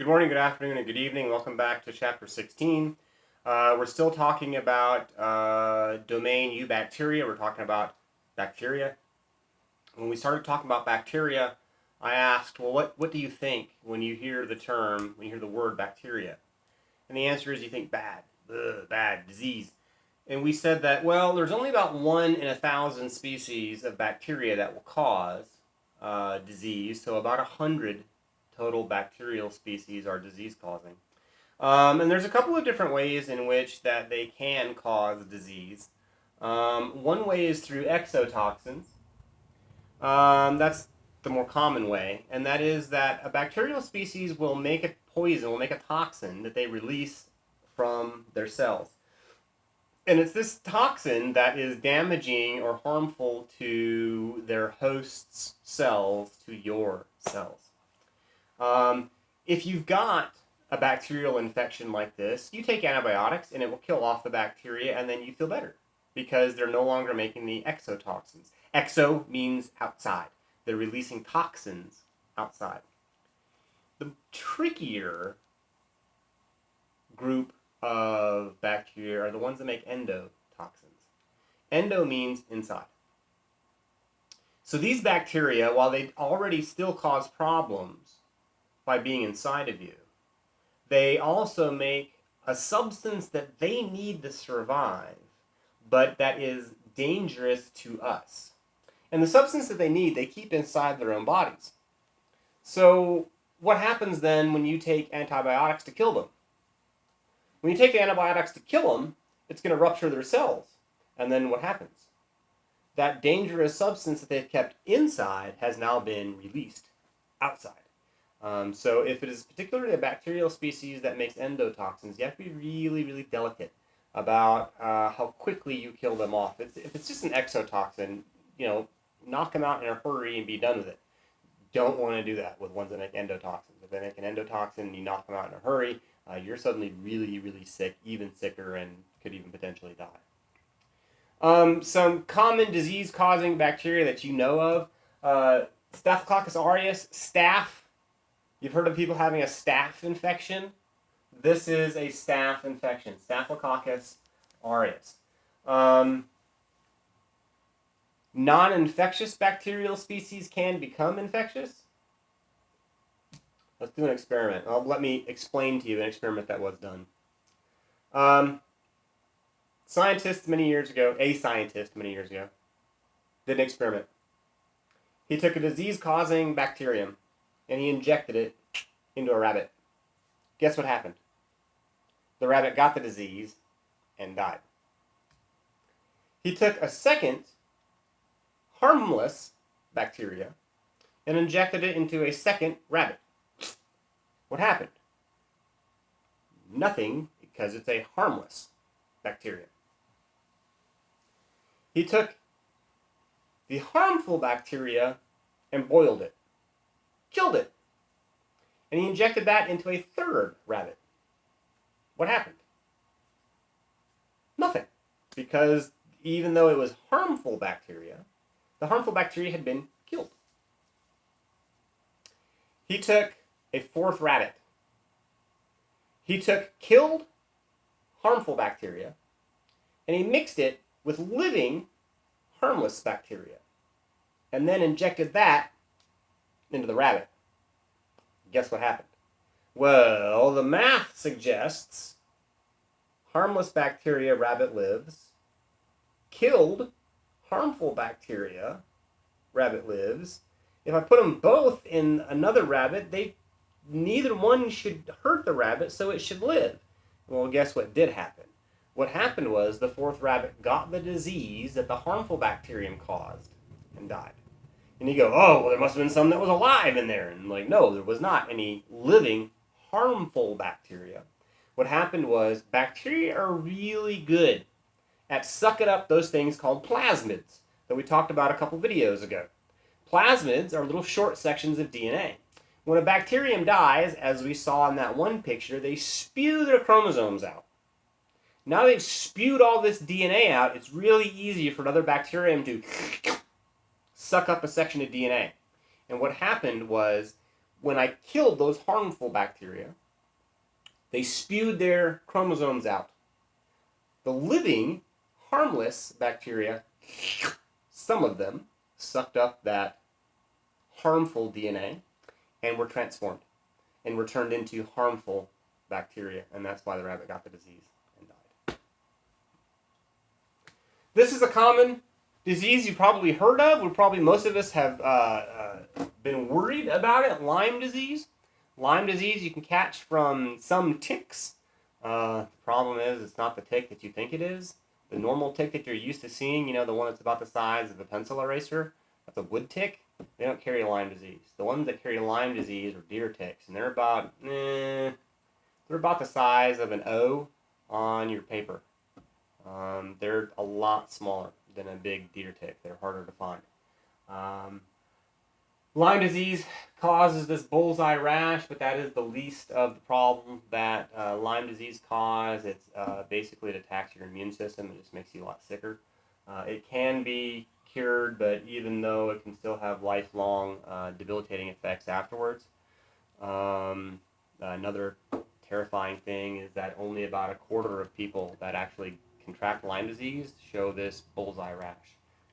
Good morning, good afternoon, and good evening. Welcome back to Chapter 16. We're still talking about domain eubacteria. We're talking about bacteria. When we started talking about bacteria, I asked, well, what do you think when you hear the term, when you hear the word bacteria? And the answer is you think bad, bad, disease. And we said that, well, there's only about 1 in 1,000 species of bacteria that will cause disease, so about 100 total bacterial species are disease-causing. And there's a couple of different ways in which that they can cause disease. One way is through exotoxins. That's the more common way, and that is that a bacterial species will make a poison, will make a toxin that they release from their cells. And it's this toxin that is damaging or harmful to their host's cells, to your cells. If you've got a bacterial infection like this, you take antibiotics and it will kill off the bacteria and then you feel better because they're no longer making the exotoxins. Exo means outside. They're releasing toxins outside. The trickier group of bacteria are the ones that make endotoxins. Endo means inside. So these bacteria, while they already still cause problems by being inside of you, they also make a substance that they need to survive, but that is dangerous to us. And the substance that they need, they keep inside their own bodies. So what happens then when you take antibiotics to kill them? When you take the antibiotics to kill them, it's going to rupture their cells. And then what happens? That dangerous substance that they've kept inside has now been released outside. So if it is particularly a bacterial species that makes endotoxins, you have to be really, really delicate about how quickly you kill them off. If it's just an exotoxin, knock them out in a hurry and be done with it. Don't want to do that with ones that make endotoxins. If they make an endotoxin and you knock them out in a hurry, you're suddenly really, really sick, even sicker, and could even potentially die. Some common disease-causing bacteria that you know of, Staphylococcus aureus, staph. You've heard of people having a staph infection. This is a staph infection, Staphylococcus aureus. Non-infectious bacterial species can become infectious. Let's do an experiment. Let me explain to you an experiment that was done. A scientist many years ago, did an experiment. He took a disease-causing bacterium and he injected it into a rabbit. Guess what happened? The rabbit got the disease and died. He took a second harmless bacteria and injected it into a second rabbit. What happened? Nothing, because it's a harmless bacteria. He took the harmful bacteria and boiled it, killed it, and he injected that into a third rabbit. What happened? Nothing, because even though it was harmful bacteria, the harmful bacteria had been killed. He took a fourth rabbit. He took killed harmful bacteria and he mixed it with living harmless bacteria and then injected that into the rabbit. Guess what happened? Well, the math suggests harmless bacteria, rabbit lives. Killed harmful bacteria, rabbit lives. If I put them both in another rabbit, neither one should hurt the rabbit, so it should live. Well, guess what did happen? What happened was the fourth rabbit got the disease that the harmful bacterium caused and died. And you go, oh, well, there must have been some that was alive in there. And no, there was not any living harmful bacteria. What happened was bacteria are really good at sucking up those things called plasmids that we talked about a couple videos ago. Plasmids are little short sections of DNA. When a bacterium dies, as we saw in that one picture, they spew their chromosomes out. Now they've spewed all this DNA out, it's really easy for another bacterium to suck up a section of DNA. And what happened was when I killed those harmful bacteria, they spewed their chromosomes out. The living, harmless bacteria, some of them sucked up that harmful DNA and were transformed and were turned into harmful bacteria, and that's why the rabbit got the disease and died. This is a common disease you probably heard of. Most of us have been worried about it. Lyme disease. Lyme disease you can catch from some ticks. The problem is it's not the tick that you think it is. The normal tick that you're used to seeing, you know, the one that's about the size of a pencil eraser, that's a wood tick. They don't carry Lyme disease. The ones that carry Lyme disease are deer ticks, and they're about the size of an O on your paper. They're a lot smaller than a big deer tick. They're harder to find. Lyme disease causes this bullseye rash, but that is the least of the problem that Lyme disease causes. It's basically it attacks your immune system. It just makes you a lot sicker. It can be cured, but even though it can still have lifelong debilitating effects afterwards. Another terrifying thing is that only about a quarter of people that actually contract Lyme disease show this bullseye rash.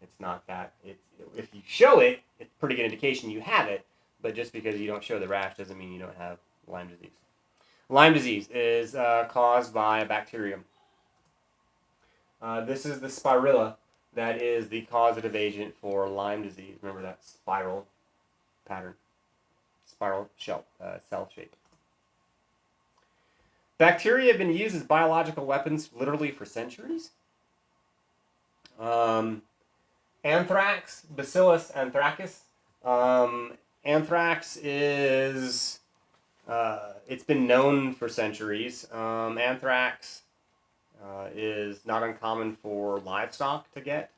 It's not that. If you show it, it's a pretty good indication you have it, but just because you don't show the rash doesn't mean you don't have Lyme disease. Lyme disease is caused by a bacterium. This is the spirilla that is the causative agent for Lyme disease. Remember that spiral pattern, spiral cell shape. Bacteria have been used as biological weapons literally for centuries. Anthrax, Bacillus anthracus. Anthrax is, it's been known for centuries. Anthrax is not uncommon for livestock to get.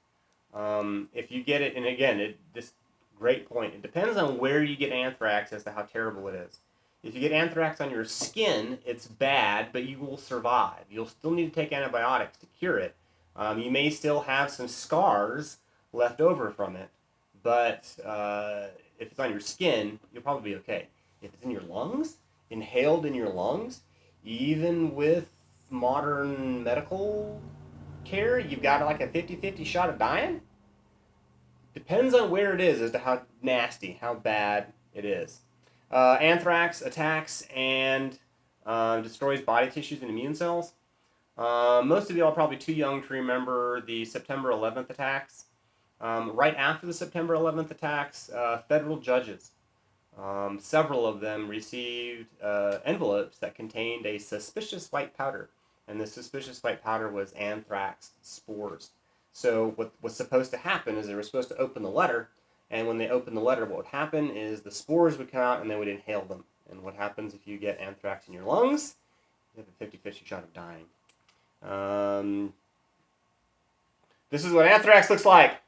If you get it, and again, this great point, it depends on where you get anthrax as to how terrible it is. If you get anthrax on your skin, it's bad, but you will survive. You'll still need to take antibiotics to cure it. You may still have some scars left over from it, but if it's on your skin, you'll probably be okay. If it's in your lungs, inhaled in your lungs, even with modern medical care, you've got like a 50-50 shot of dying. Depends on where it is as to how nasty, how bad it is. Anthrax attacks and destroys body tissues and immune cells. Most of you are probably too young to remember the September 11th attacks. Right after the September 11th attacks, federal judges, several of them received envelopes that contained a suspicious white powder. And the suspicious white powder was anthrax spores. So what was supposed to happen is they were supposed to open the letter, and when they opened the letter, what would happen is the spores would come out and they would inhale them. And what happens if you get anthrax in your lungs? You have a 50-50 shot of dying. This is what anthrax looks like.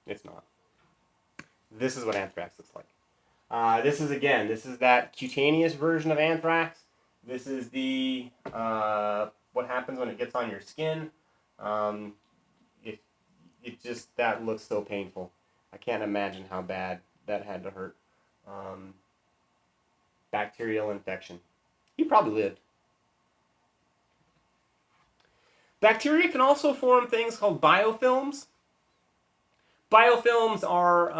It's not. This is what anthrax looks like. This is that cutaneous version of anthrax. This is the what happens when it gets on your skin. That looks so painful. I can't imagine how bad that had to hurt. Bacterial infection. He probably lived. Bacteria can also form things called biofilms. Biofilms are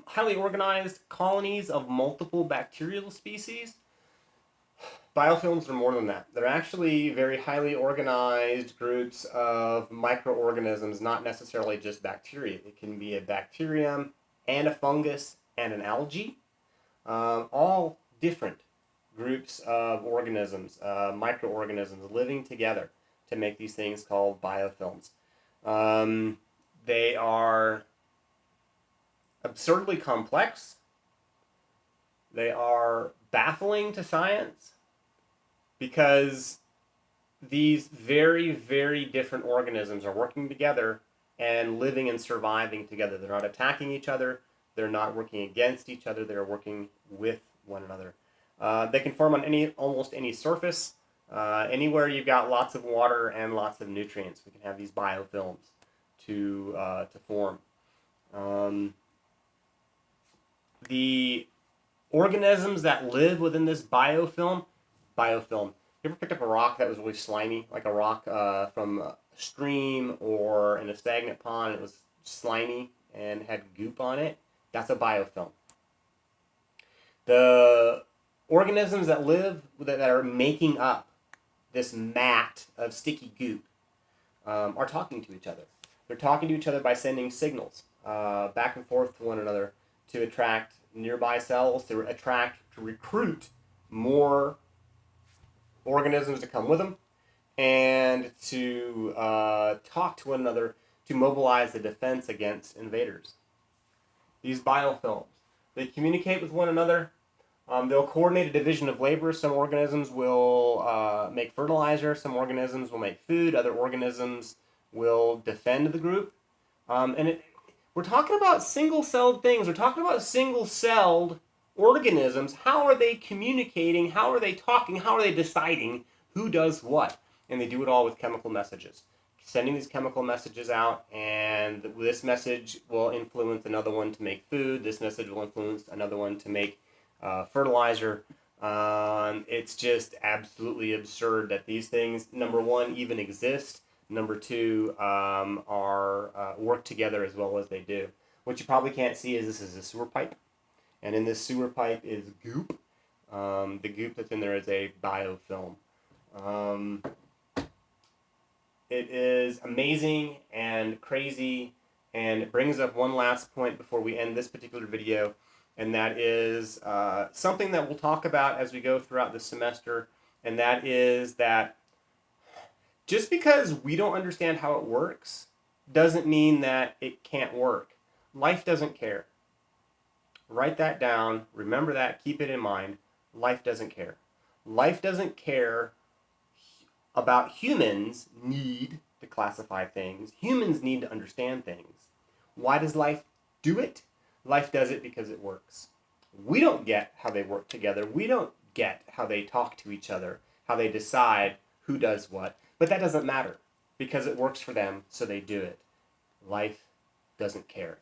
highly organized colonies of multiple bacterial species. Biofilms are more than that. They're actually very highly organized groups of microorganisms, not necessarily just bacteria. It can be a bacterium and a fungus and an algae. All different groups of organisms, microorganisms living together to make these things called biofilms. They are absurdly complex. They are baffling to science because these very, very different organisms are working together and living and surviving together. They're not attacking each other. They're not working against each other. They're working with one another. They can form on almost any surface. Anywhere you've got lots of water and lots of nutrients, we can have these biofilms to form. The organisms that live within this biofilm. You ever picked up a rock that was really slimy, like a rock from a stream or in a stagnant pond? It was slimy and had goop on it. That's a biofilm. The organisms that live that are making up this mat of sticky goop are talking to each other. They're talking to each other by sending signals back and forth to one another to attract nearby cells, to recruit more organisms to come with them, and to talk to one another to mobilize the defense against invaders. These biofilms, they communicate with one another. They'll coordinate a division of labor. Some organisms will make fertilizer, some organisms will make food, other organisms will defend the group. We're talking about single-celled things. We're talking about single-celled organisms. How are they communicating? How are they talking? How are they deciding who does what? And they do it all with chemical messages. Sending these chemical messages out, and this message will influence another one to make food. This message will influence another one to make fertilizer. It's just absolutely absurd that these things, number one, even exist. Number two, are work together as well as they do. What you probably can't see is this is a sewer pipe, and in this sewer pipe is goop. The goop that's in there is a biofilm. It is amazing and crazy, and it brings up one last point before we end this particular video, and that is something that we'll talk about as we go throughout the semester, and that is that just because we don't understand how it works doesn't mean that it can't work. Life doesn't care. Write that down. Remember that. Keep it in mind. Life doesn't care. Life doesn't care about humans' need to classify things. Humans need to understand things. Why does life do it? Life does it because it works. We don't get how they work together. We don't get how they talk to each other, how they decide who does what. But that doesn't matter because it works for them, so they do it. Life doesn't care.